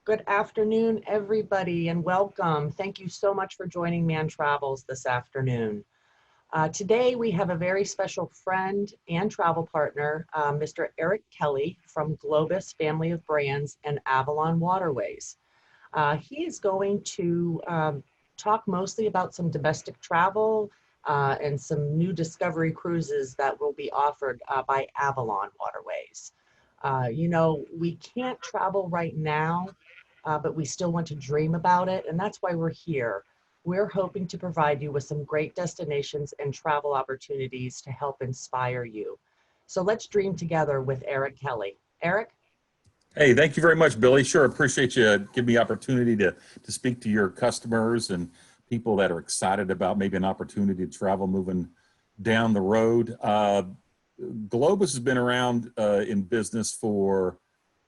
Good afternoon, everybody, and welcome. Thank you so much for joining Mann Travels this afternoon. Today, we have a very special friend and travel partner, Mr. Eric Kelly from Globus Family of Brands and Avalon Waterways. He is going to talk mostly about some domestic travel and some new discovery cruises that will be offered by Avalon Waterways. We can't travel right now, but we still want to dream about it, and that's why we're here. We're hoping to provide you with some great destinations and travel opportunities to help inspire you. So let's dream together with Eric Kelly. Eric? Hey, thank you very much, Billy. Sure, appreciate you giving me opportunity to speak to your customers and people that are excited about maybe an opportunity to travel moving down the road. Globus has been around in business for,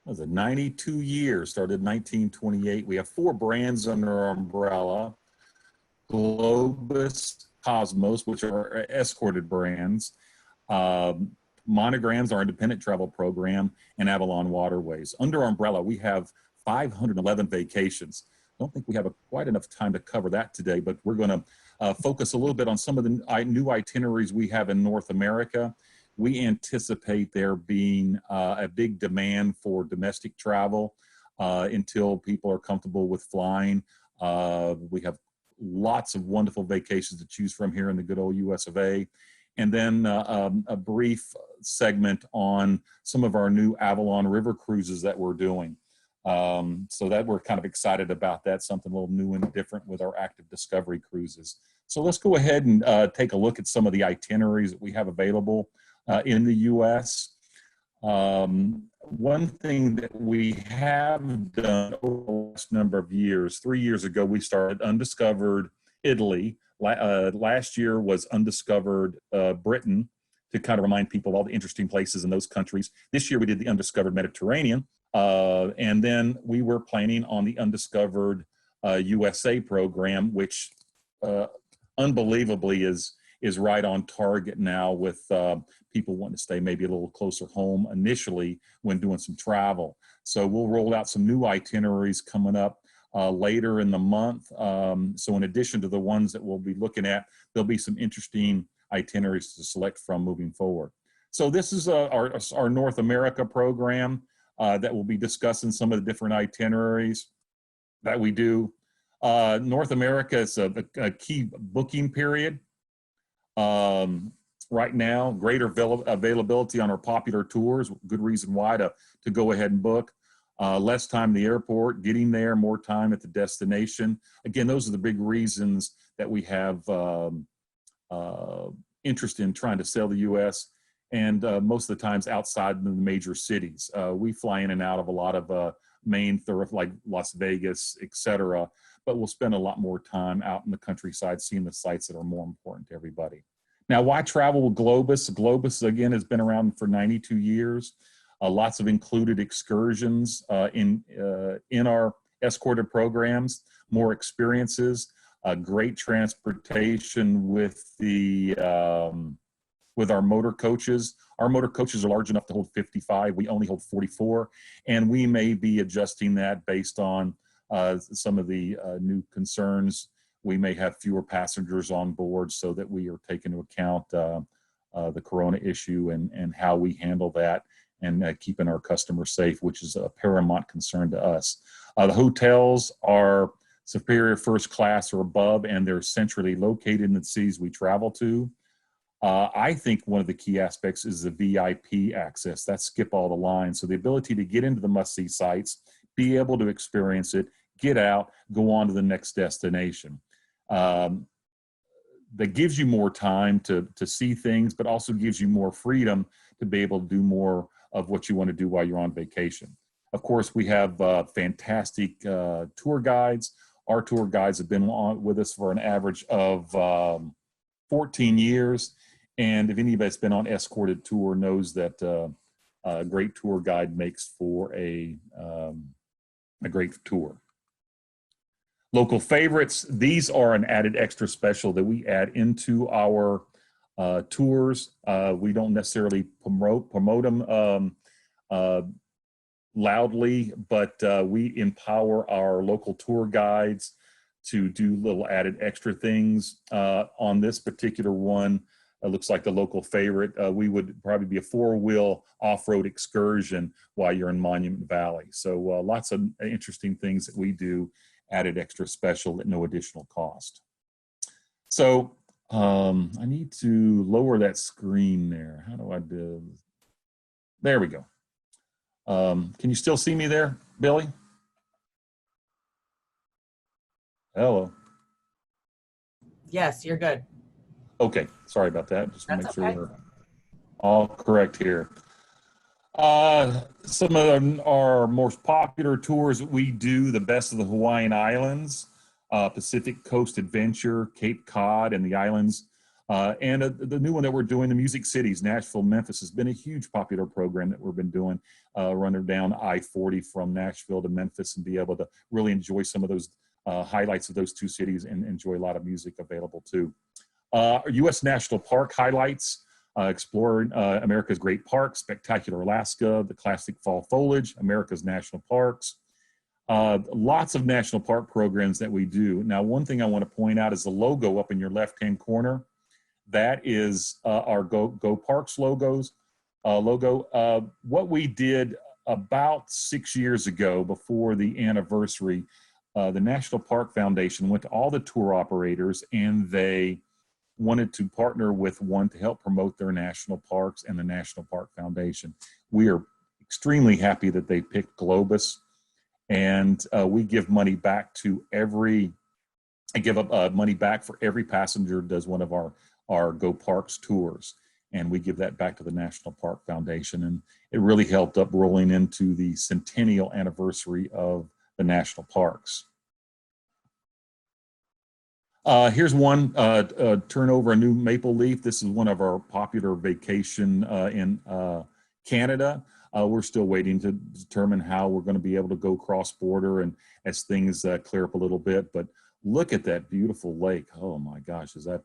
what was it, 92 years, started in 1928. We have 4 brands under our umbrella: Globus, Cosmos, which are escorted brands, Monograms, our independent travel program, and Avalon Waterways. Under our umbrella, we have 511 vacations. Don't think we have quite enough time to cover that today, but we're going to focus a little bit on some of the new itineraries we have in North America. We anticipate there being a big demand for domestic travel until people are comfortable with flying. We have lots of wonderful vacations to choose from here in the good old US of A. And then a brief segment on some of our new Avalon River cruises that we're doing. So that we're kind of excited about that, something a little new and different with our active discovery cruises. So let's go ahead and take a look at some of the itineraries that we have available in the US. One thing that we have done over the last number of years, 3 years ago, we started Undiscovered Italy. Last year was Undiscovered Britain, to kind of remind people of all the interesting places in those countries. This year we did the Undiscovered Mediterranean. And then we were planning on the Undiscovered USA program, which unbelievably is right on target now with people wanting to stay maybe a little closer home initially when doing some travel. So we'll roll out some new itineraries coming up later in the month. So in addition to the ones that we'll be looking at, there'll be some interesting itineraries to select from moving forward. So this is our North America program that will be discussing some of the different itineraries that we do. North America is a key booking period. Right now, greater availability on our popular tours, good reason why to go ahead and book. Less time in the airport, getting there, more time at the destination. Again, those are the big reasons that we have interest in trying to sell the U.S. and most of the times outside the major cities. We fly in and out of a lot of main thoroughfares like Las Vegas, etc. But we'll spend a lot more time out in the countryside seeing the sites that are more important to everybody. Now, why travel with Globus? Globus, again, has been around for 92 years. Lots of included excursions in our escorted programs, more experiences, great transportation with with our motor coaches. Our motor coaches are large enough to hold 55. We only hold 44, and we may be adjusting that based on some of the new concerns. We may have fewer passengers on board so that we are taking into account the corona issue and how we handle that and keeping our customers safe, which is a paramount concern to us. The hotels are superior first class or above, and they're centrally located in the cities we travel to. I think one of the key aspects is the VIP access. That's skip all the lines. So the ability to get into the must-see sites, be able to experience it, get out, go on to the next destination. That gives you more time to see things, but also gives you more freedom to be able to do more of what you want to do while you're on vacation. Of course, we have fantastic tour guides. Our tour guides have been on with us for an average of 14 years. And if anybody's been on escorted tour knows that a great tour guide makes for a great tour. Local favorites, these are an added extra special that we add into our tours. We don't necessarily promote them loudly, but we empower our local tour guides to do little added extra things. On this particular one, it looks like the local favorite. We would probably be a 4-wheel off-road excursion while you're in Monument Valley. So lots of interesting things that we do, added extra special at no additional cost. So I need to lower that screen there. How do I do? There we go. Can you still see me there, Billy? Hello. Yes, you're good. Okay, sorry about that. Just want to That's make okay. sure we're all correct here. Some of our most popular tours that we do, the best of the Hawaiian Islands, Pacific Coast Adventure, Cape Cod, and the islands. And the new one that we're doing, the Music Cities, Nashville, Memphis, has been a huge popular program that we've been doing, running down I-40 from Nashville to Memphis and be able to really enjoy some of those highlights of those two cities and enjoy a lot of music available too. U.S. National Park highlights, exploring America's Great Parks, Spectacular Alaska, the classic fall foliage, America's National Parks. Lots of national park programs that we do. Now, one thing I want to point out is the logo up in your left-hand corner. That is our Go Parks logo. What we did about 6 years ago, before the anniversary, the National Park Foundation went to all the tour operators and they wanted to partner with one to help promote their national parks and the National Park Foundation. We are extremely happy that they picked Globus, and we give money back to money back for every passenger who does one of our Go Parks tours, and we give that back to the National Park Foundation, and it really helped up rolling into the centennial anniversary of the national parks. Here's one, turn over a new maple leaf. This is one of our popular vacation in Canada. We're still waiting to determine how we're going to be able to go cross-border and as things clear up a little bit. But look at that beautiful lake. Oh my gosh, is that,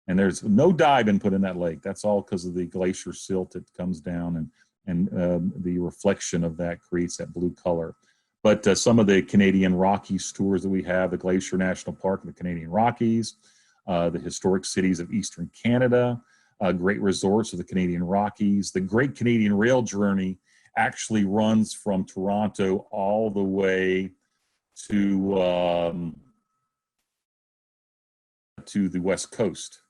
and there's no dye been put in that lake. That's all because of the glacier silt that comes down, and the reflection of that creates that blue color. But some of the Canadian Rockies tours that we have, the Glacier National Park and the Canadian Rockies, the historic cities of Eastern Canada, great resorts of the Canadian Rockies. The Great Canadian Rail Journey actually runs from Toronto all the way to the West Coast.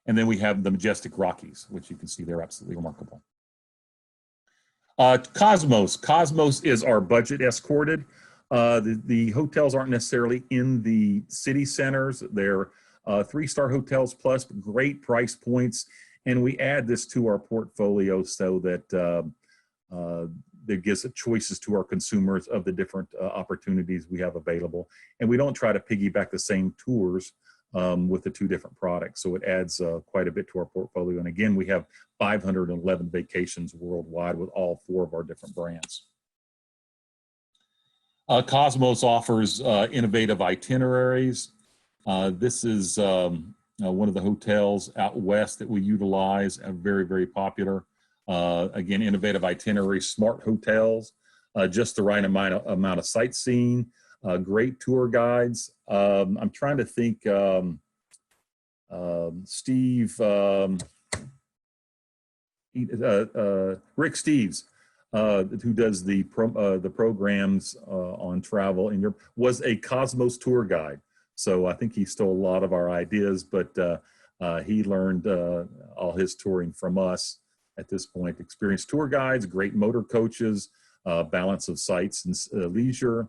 And then we have the Majestic Rockies, which you can see they're absolutely remarkable. Cosmos. Cosmos is our budget escorted. The hotels aren't necessarily in the city centers. They're 3-star hotels plus great price points. And we add this to our portfolio so that that gives choices to our consumers of the different opportunities we have available. And we don't try to piggyback the same tours with the 2 different products. So it adds quite a bit to our portfolio. And again, we have 511 vacations worldwide with all 4 of our different brands. Cosmos offers innovative itineraries. This is one of the hotels out west that we utilize, very, very popular. Again, innovative itineraries, smart hotels, just the right amount of sightseeing. Great tour guides. I'm trying to think, Steve, Rick Steves, who does the programs on travel in Europe, was a Cosmos tour guide. So I think he stole a lot of our ideas, but he learned all his touring from us at this point. Experienced tour guides, great motor coaches, balance of sights and leisure,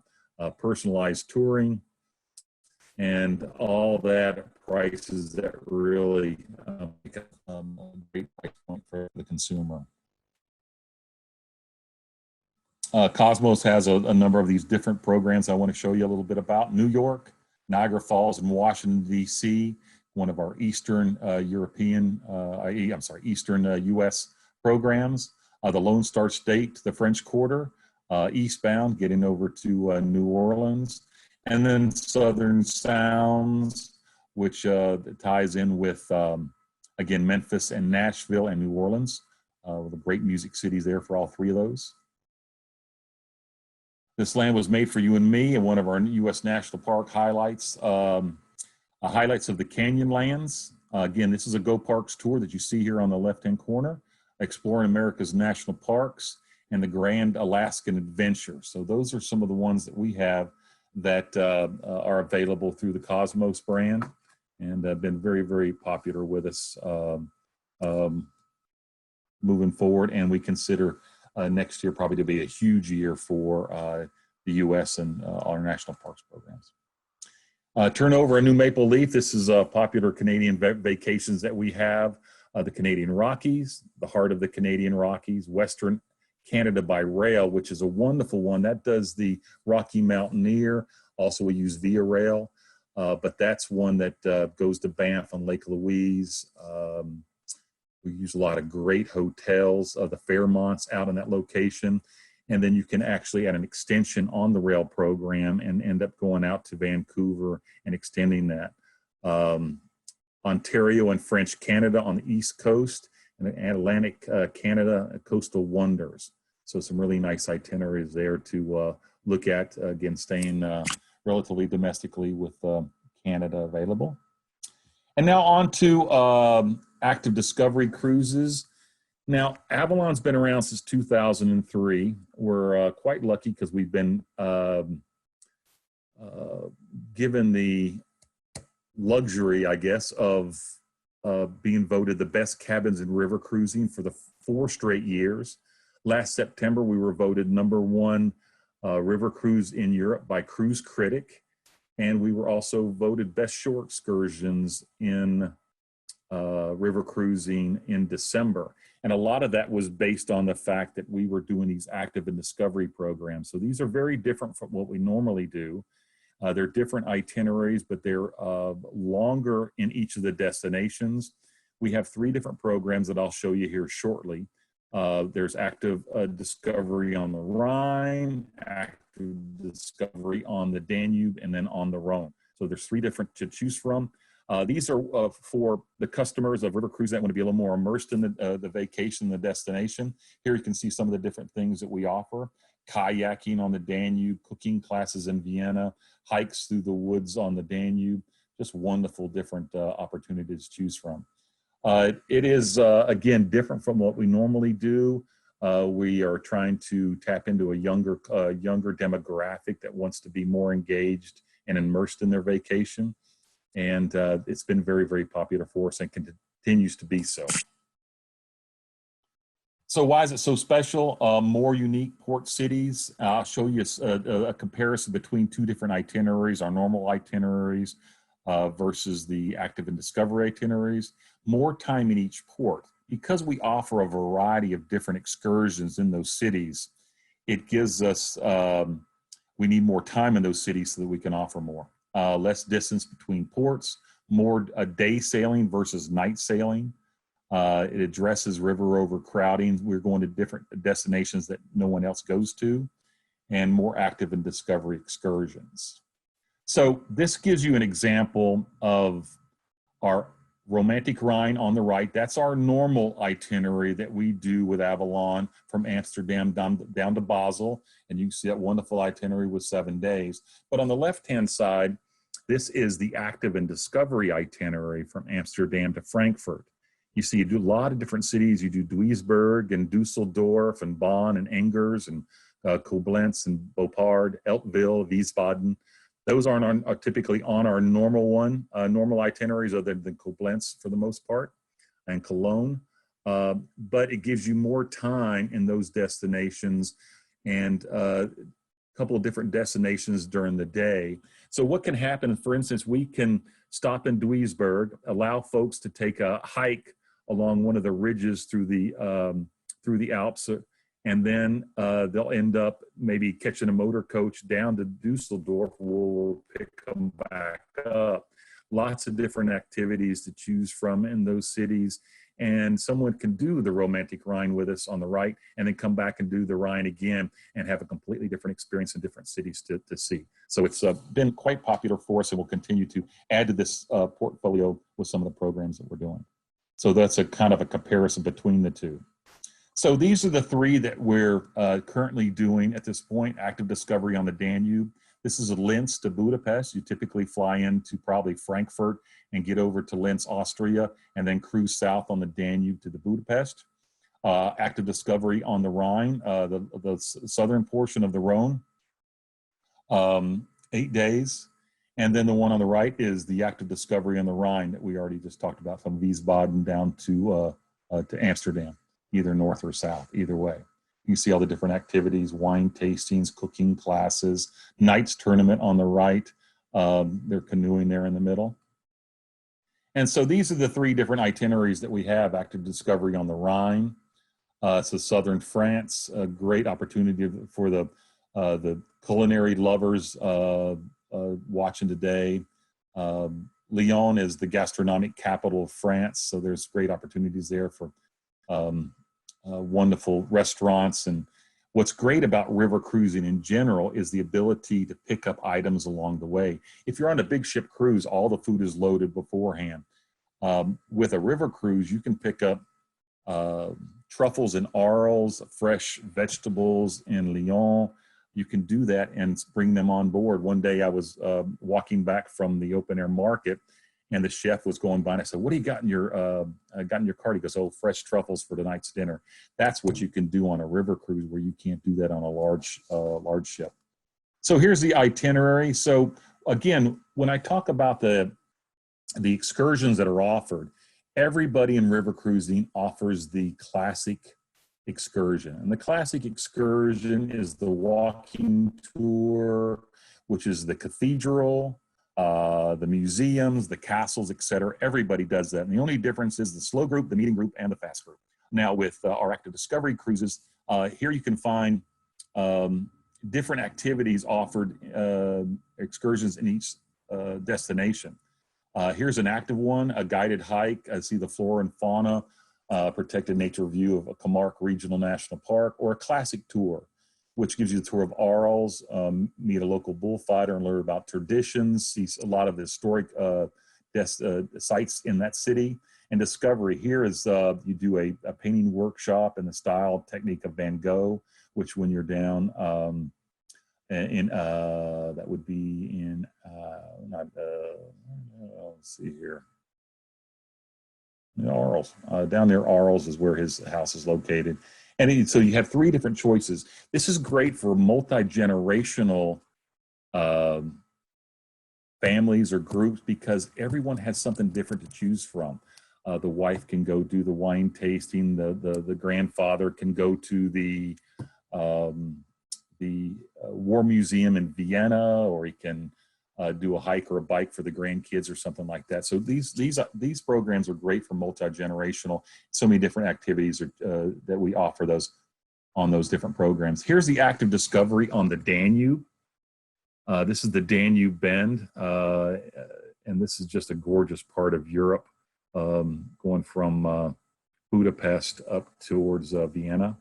personalized touring, and all that at prices that really make a great price point for the consumer. Cosmos has a number of these different programs I want to show you a little bit about. New York, Niagara Falls, and Washington, D.C., one of our Eastern Eastern U.S. programs. The Lone Star State, the French Quarter, eastbound, getting over to New Orleans, and then Southern Sounds, which ties in with, again, Memphis and Nashville and New Orleans, with the great music cities there for all 3 of those. This land was made for you and me, and one of our U.S. National Park highlights, highlights of the Canyonlands. Again, this is a Go Parks tour that you see here on the left-hand corner, exploring America's national parks and the Grand Alaskan Adventure. So those are some of the ones that we have that are available through the Cosmos brand, and have been very, very popular with us moving forward. And we consider next year probably to be a huge year for the U.S. and our national parks programs. Turn over a new maple leaf. This is popular Canadian vacations that we have. The Canadian Rockies, the heart of the Canadian Rockies, Western Canada by rail, which is a wonderful one. That does the Rocky Mountaineer. Also, we use Via Rail, but that's one that goes to Banff on Lake Louise. We use a lot of great hotels, the Fairmonts out in that location. And then you can actually add an extension on the rail program and end up going out to Vancouver and extending that. Ontario and French Canada on the East Coast, and Atlantic Canada coastal wonders. So some really nice itineraries there to look at, again, staying relatively domestically with Canada available. And now on to active discovery cruises. Now, Avalon's been around since 2003. We're quite lucky because we've been given the luxury, I guess, of being voted the best cabins in river cruising for the 4 straight years. Last September, we were voted #1 river cruise in Europe by Cruise Critic. And we were also voted best shore excursions in river cruising in December. And a lot of that was based on the fact that we were doing these active and discovery programs. So these are very different from what we normally do. They're different itineraries, but they're longer in each of the destinations. We have 3 different programs that I'll show you here shortly. There's active discovery on the Rhine, active discovery on the Danube, and then on the Rhone. So there's 3 different to choose from. These are for the customers of river cruise that want to be a little more immersed in the vacation, the destination. Here you can see some of the different things that we offer. Kayaking on the Danube, cooking classes in Vienna, hikes through the woods on the Danube, just wonderful different opportunities to choose from. It is, again, different from what we normally do. We are trying to tap into a younger demographic that wants to be more engaged and immersed in their vacation. And it's been very, very popular for us and continues to be so. So why is it so special? More unique port cities. I'll show you a comparison between 2 different itineraries, our normal itineraries versus the active and discovery itineraries. More time in each port. Because we offer a variety of different excursions in those cities, it gives us, we need more time in those cities so that we can offer more. Less distance between ports, more day sailing versus night sailing. It addresses river overcrowding. We're going to different destinations that no one else goes to, and more active and discovery excursions. So this gives you an example of our Romantic Rhine on the right. That's our normal itinerary that we do with Avalon from Amsterdam down to Basel. And you can see that wonderful itinerary with 7 days. But on the left-hand side, this is the active and discovery itinerary from Amsterdam to Frankfurt. You see, you do a lot of different cities. You do Duisburg and Dusseldorf and Bonn and Angers and Koblenz and Beauport, Eltville, Wiesbaden. Those are typically on our normal itineraries other than Koblenz for the most part, and Cologne. But it gives you more time in those destinations and a couple of different destinations during the day. So what can happen, for instance, we can stop in Duisburg, allow folks to take a hike along one of the ridges through the Alps, and then they'll end up maybe catching a motor coach down to Dusseldorf, where we'll pick them back up. Lots of different activities to choose from in those cities. And someone can do the Romantic Rhine with us on the right, and then come back and do the Rhine again and have a completely different experience in different cities to see. So it's been quite popular for us, and we'll continue to add to this portfolio with some of the programs that we're doing. So that's a kind of a comparison between the 2. So these are the three that we're currently doing at this point. Active discovery on the Danube. This is a Linz to Budapest. You typically fly into probably Frankfurt and get over to Linz, Austria, and then cruise south on the Danube to the Budapest. Active discovery on the Rhine, the southern portion of the Rhone, 8 days. And then the one on the right is the active discovery on the Rhine that we already just talked about, from Wiesbaden down to Amsterdam, either north or south, either way. You see all the different activities, wine tastings, cooking classes, Knights tournament on the right. They're canoeing there in the middle. And so these are the three different itineraries that we have. Active discovery on the Rhine. So southern France, a great opportunity for the culinary lovers watching today. Lyon is the gastronomic capital of France, so there's great opportunities there for wonderful restaurants. And what's great about river cruising in general is the ability to pick up items along the way. If you're on a big ship cruise, all the food is loaded beforehand. With a river cruise, you can pick up truffles and arles, fresh vegetables in Lyon. You can do that and bring them on board. One day I was walking back from the open air market, and the chef was going by, and I said, "What do you got in your cart?" He goes, "Oh, fresh truffles for tonight's dinner." That's what you can do on a river cruise, where you can't do that on a large ship. So here's the itinerary. So again, when I talk about the excursions that are offered, everybody in river cruising offers the classic excursion. And the classic excursion is the walking tour, which is the cathedral, the museums, the castles, etc. Everybody does that. And the only difference is the slow group, the medium group, and the fast group. Now with our active discovery cruises, here you can find different activities offered, excursions in each destination. Here's an active one, a guided hike. I see the flora and fauna, protected nature view of a Camargue Regional National Park, or a classic tour, which gives you the tour of Arles, meet a local bullfighter and learn about traditions, see a lot of historic sites in that city. And discovery here is you do a painting workshop in the style technique of Van Gogh, which when you're down that would be in let's see here, Arles. Down near Arles is where his house is located. And so you have three different choices. This is great for multi-generational families or groups, because everyone has something different to choose from. The wife can go do the wine tasting. The grandfather can go to the War Museum in Vienna, or he can do a hike or a bike for the grandkids or something like that. So these programs are great for multi-generational. So many different activities that we offer on those different programs. Here's the active discovery on the Danube. This is the Danube Bend, and this is just a gorgeous part of Europe, going from Budapest up towards Vienna.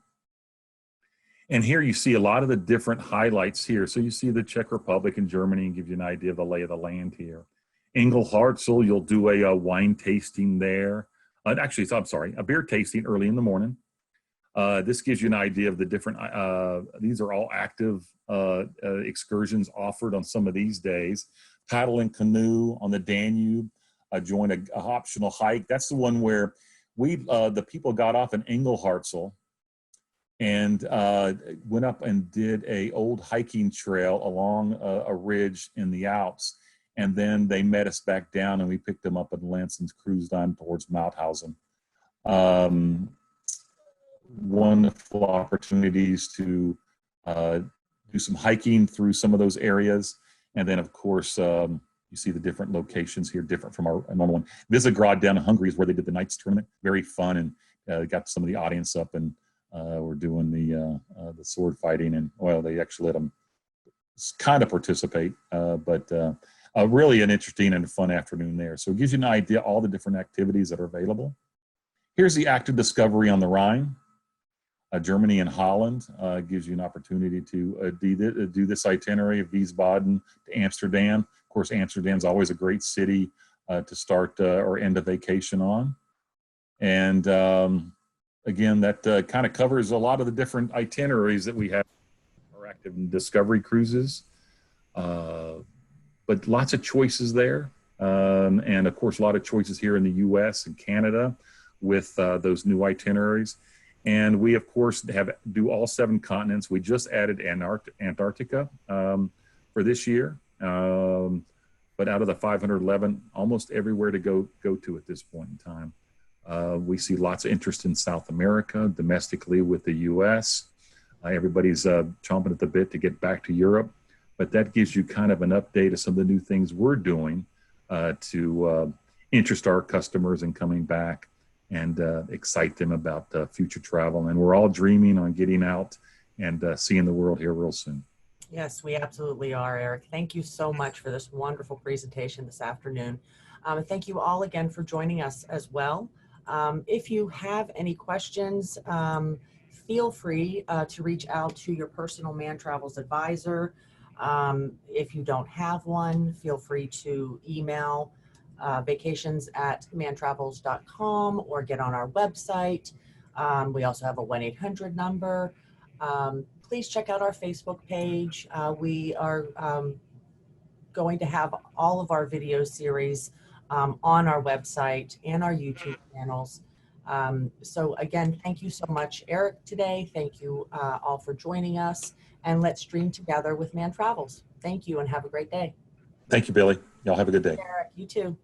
And here you see a lot of the different highlights here. So you see the Czech Republic and Germany, and give you an idea of the lay of the land here. Ingelhartsel, you'll do a wine tasting there. Actually, I'm sorry, a beer tasting early in the morning. This gives you an idea of the different, these are all active excursions offered on some of these days. Paddle and canoe on the Danube, join a optional hike. That's the one where the people got off in Ingelhartsel and went up and did a old hiking trail along a ridge in the Alps. And then they met us back down, and we picked them up in Linz and cruised on towards Mauthausen. Wonderful opportunities to do some hiking through some of those areas. And then, of course, you see the different locations here, different from our normal one. Visegrad down in Hungary is where they did the Knights tournament. Very fun, and got some of the audience up, and we're doing the sword fighting, and well, they actually let them kind of participate, but really an interesting and fun afternoon there. So it gives you an idea all the different activities that are available. Here's the active discovery on the Rhine. Germany and Holland gives you an opportunity to do this itinerary of Wiesbaden to Amsterdam. Of course, Amsterdam's always a great city to start or end a vacation on. And again, that kind of covers a lot of the different itineraries that we have. Our active and discovery cruises, but lots of choices there. And of course, a lot of choices here in the US and Canada with those new itineraries. And we, of course, do all 7 continents. We just added Antarctica for this year. But out of the 511, almost everywhere to go to at this point in time. We see lots of interest in South America, domestically with the US. Everybody's chomping at the bit to get back to Europe. But that gives you kind of an update of some of the new things we're doing to interest our customers in coming back and excite them about future travel. And we're all dreaming on getting out and seeing the world here real soon. Yes, we absolutely are, Eric. Thank you so much for this wonderful presentation this afternoon. Thank you all again for joining us as well. If you have any questions, feel free to reach out to your personal Mann Travels advisor. If you don't have one, feel free to email vacations@manntravels.com or get on our website. We also have a 1-800 number. Please check out our Facebook page. We are going to have all of our video series on our website and our YouTube channels. So again, thank you so much, Eric, today. Thank you all for joining us, and let's dream together with Mann Travels. Thank you and have a great day. Thank you, Billy. Y'all have a good day. Eric, you too.